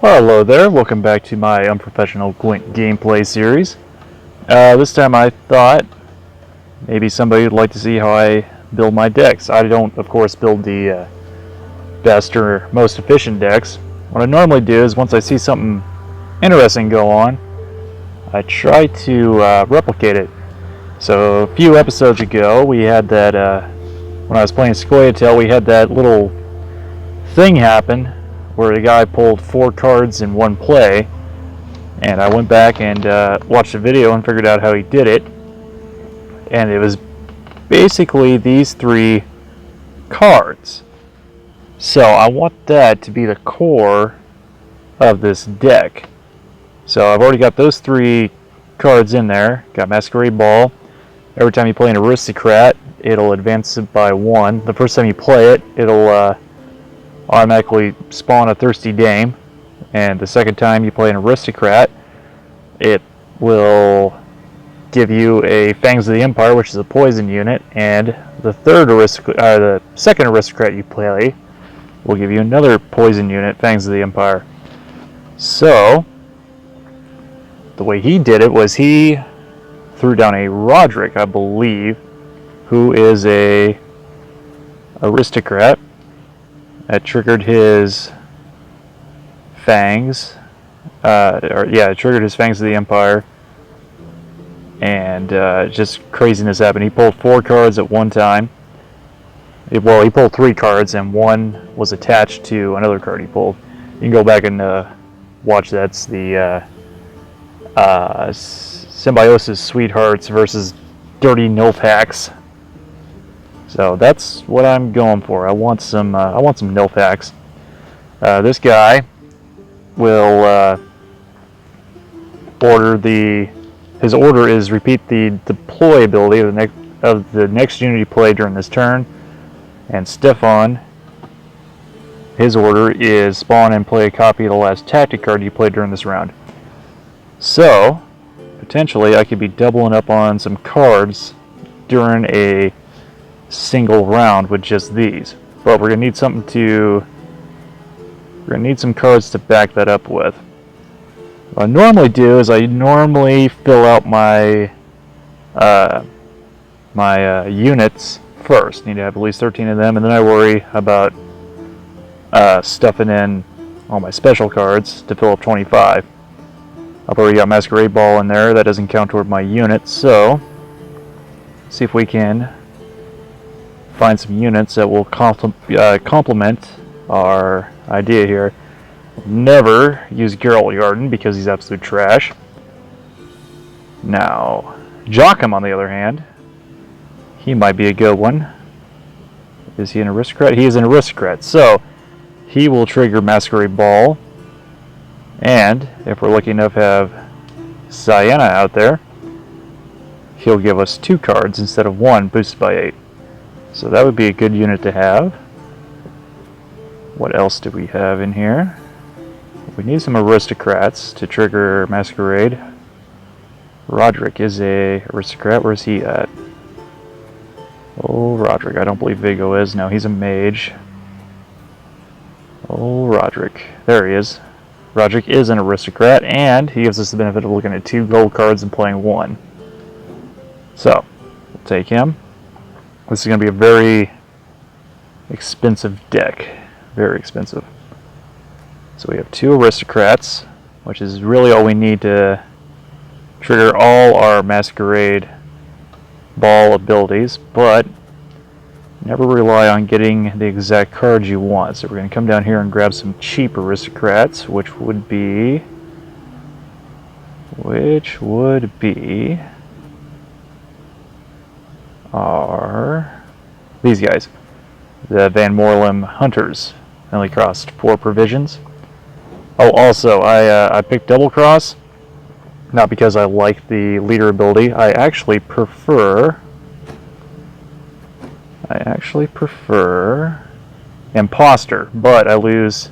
Hello there, welcome back to my unprofessional Gwent gameplay series. This time I thought maybe somebody would like to see how I build my decks. I don't, of course, build the best or most efficient decks. What I normally do is once I see something interesting go on, I try to replicate it. So a few episodes ago we had that, when I was playing Scoia'tael, we had that little thing happen where the guy pulled 4 cards in one play, and I went back and watched the video and figured out how he did it, and it was basically these 3 cards. So I want that to be the core of this deck. So I've already got those 3 cards in there. Got Masquerade Ball. Every time you play an Aristocrat, it'll advance it by 1. The first time you play it, it'll automatically spawn a Thirsty Dame, and the second time you play an Aristocrat, it will give you a Fangs of the Empire, which is a poison unit, and the second Aristocrat you play will give you another poison unit, Fangs of the Empire. So the way he did it was he threw down a Roderick, I believe, who is a Aristocrat. That triggered his Fangs, it triggered his Fangs of the Empire, and just craziness happened. He pulled 4 cards at one time. He pulled 3 cards, and 1 was attached to another card he pulled. You can go back and watch that. It's the Symbiosis Sweethearts versus Dirty Nilfhacks. So that's what I'm going for. I want some Nilfhacks. This guy will his order is repeat the deploy ability of the next unit you play during this turn, and Stefan, his order is spawn and play a copy of the last tactic card you played during this round. So potentially I could be doubling up on some cards during a single round with just these, but we're gonna need some cards to back that up with. What I normally do is I normally fill out my units first. Need to have at least 13 of them, and then I worry about stuffing in all my special cards to fill up 25. I've already got Masquerade Ball in there. That doesn't count toward my units, so let's see if we can find some units that will complement our idea here. Never use Geralt Yarden because he's absolute trash. Now, Joachim, on the other hand, he might be a good one. Is he an Aristocrat? He is an Aristocrat, so he will trigger Masquerade Ball, and if we're lucky enough to have Sienna out there, he'll give us 2 cards instead of 1, boosted by 8. So that would be a good unit to have. What else do we have in here? We need some Aristocrats to trigger Masquerade. Roderick is a Aristocrat. Where's he at? Oh, Roderick. I don't believe Vigo is. No, he's a mage. Oh, Roderick. There he is. Roderick is an Aristocrat, and he gives us the benefit of looking at 2 gold cards and playing 1. So, we'll take him. This is going to be a very expensive deck. Very expensive. So we have 2 Aristocrats, which is really all we need to trigger all our Masquerade Ball abilities, but never rely on getting the exact cards you want. So we're going to come down here and grab some cheap Aristocrats, which would be are these guys, the Van Moorlem Hunters. Only cost 4 provisions. Oh, also I picked Double Cross, not because I like the leader ability. I actually prefer Imposter, but I lose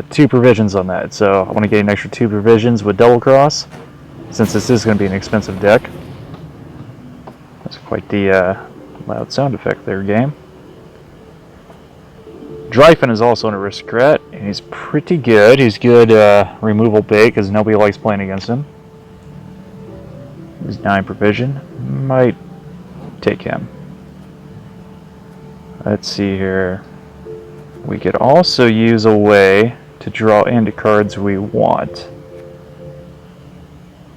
2 provisions on that. So I want to get an extra 2 provisions with Double Cross, since this is going to be an expensive deck. That's quite the loud sound effect there, game. Dryfen is also an aristocrat, and he's pretty good. He's good removal bait because nobody likes playing against him. He's 9 provision. Might take him. Let's see here. We could also use a way to draw into cards we want.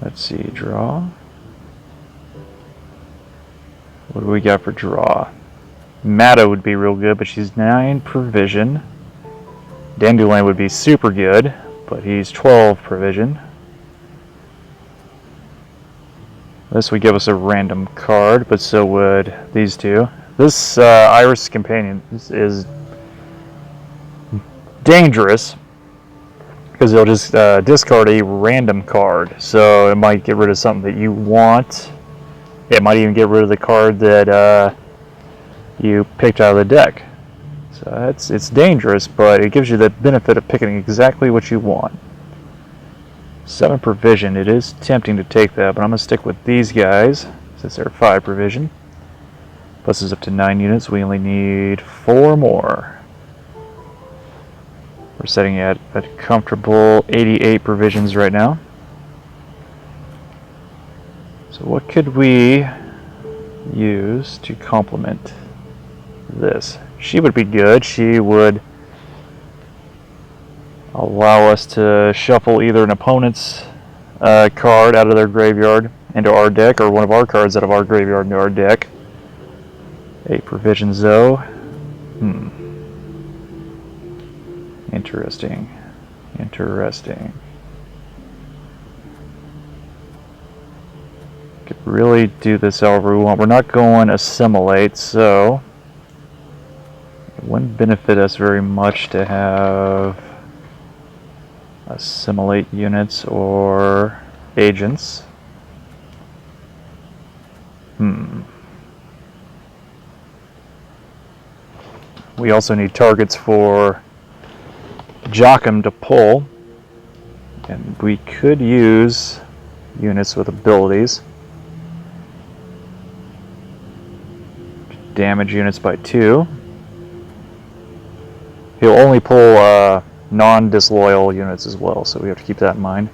Let's see, draw. What do we got for draw? Mata would be real good, but she's 9 provision. Dandelion would be super good, but he's 12 provision. This would give us a random card, but so would these two. This Iris Companion is dangerous because it'll just discard a random card. So it might get rid of something that you want. It might even get rid of the card that you picked out of the deck. So it's dangerous, but it gives you the benefit of picking exactly what you want. 7 provision. It is tempting to take that, but I'm going to stick with these guys since they're 5 provision. Plus is up to 9 units. We only need 4 more. We're setting at a comfortable 88 provisions right now. So what could we use to complement this? She would be good. She would allow us to shuffle either an opponent's card out of their graveyard into our deck, or one of our cards out of our graveyard into our deck. 8 provisions though. Interesting. Interesting. Could really do this however we want. We're not going assimilate, so it wouldn't benefit us very much to have assimilate units or agents. We also need targets for Joachim to pull, and we could use units with abilities. Damage units by 2. He'll only pull non-disloyal units as well, so we have to keep that in mind.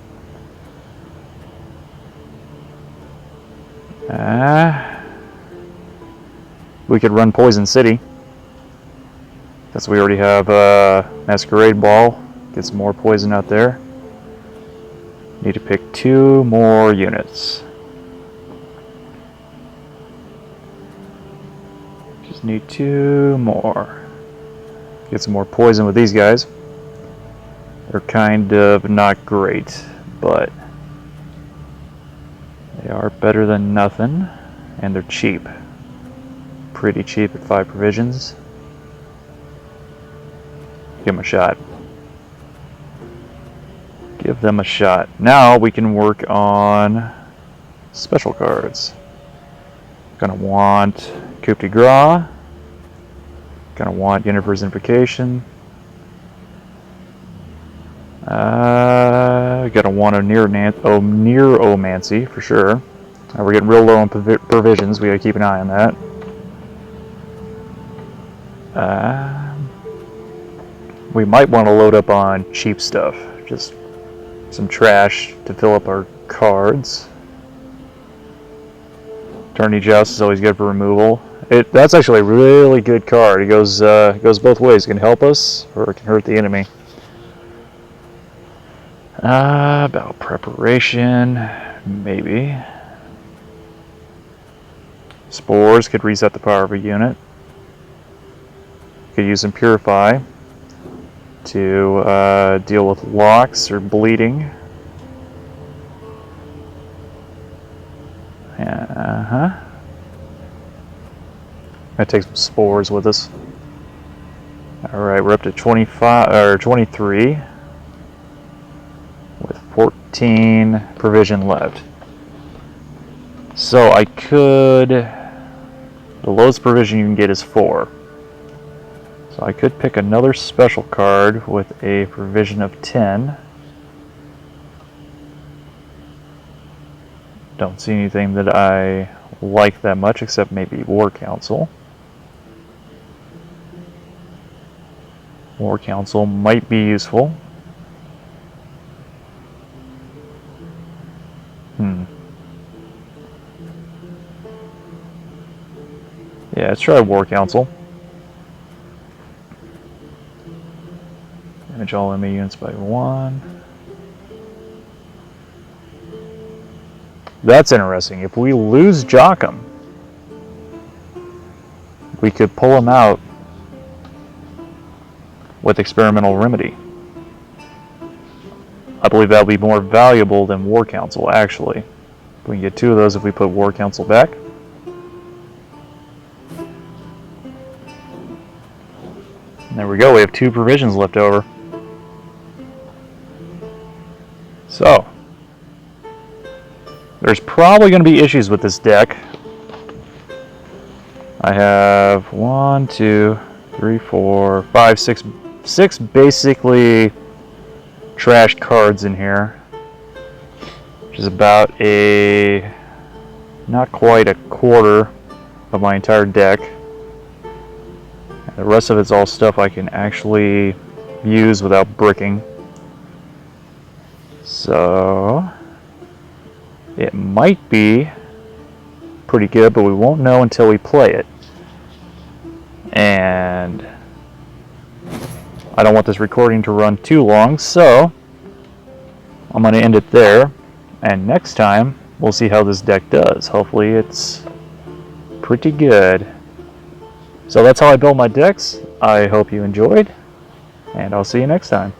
We could run Poison City. Since we already have Masquerade Ball. Get some more poison out there. Need to pick 2 more units. Just need 2 more. Get some more poison with these guys. They're kind of not great, but they are better than nothing, and they're cheap. Pretty cheap at 5 provisions. Give them a shot. Give them a shot. Now we can work on special cards. Gonna want Coup de Grace. Gonna want Universe Invocation. Gonna want a Neuromancy for sure. We're getting real low on provisions. We gotta keep an eye on that. We might want to load up on cheap stuff. Just some trash to fill up our cards. Attorney Joust is always good for removal. That's actually a really good card. It goes both ways. It can help us or it can hurt the enemy. About preparation, maybe. Spores could reset the power of a unit. Could use some Purify to deal with locks or bleeding. Gonna take some spores with us. Alright, we're up to 25 or 23 with 14 provision left. So I could, the lowest provision you can get is 4. So I could pick another special card with a provision of 10. Don't see anything that I like that much except maybe War Council. War Council might be useful. Yeah, let's try War Council. Damage all enemy units by 1. That's interesting. If we lose Jocham, we could pull him out with Experimental Remedy. I believe that'll be more valuable than War Council, actually. We can get 2 of those if we put War Council back. And there we go, we have 2 provisions left over. So, there's probably going to be issues with this deck. I have 1, 2, 3, 4, 5, 6 basically trashed cards in here, which is about not quite a quarter of my entire deck. The rest of it's all stuff I can actually use without bricking. So it might be pretty good, but we won't know until we play it. And I don't want this recording to run too long, so I'm going to end it there. And next time, we'll see how this deck does. Hopefully it's pretty good. So that's how I build my decks. I hope you enjoyed, and I'll see you next time.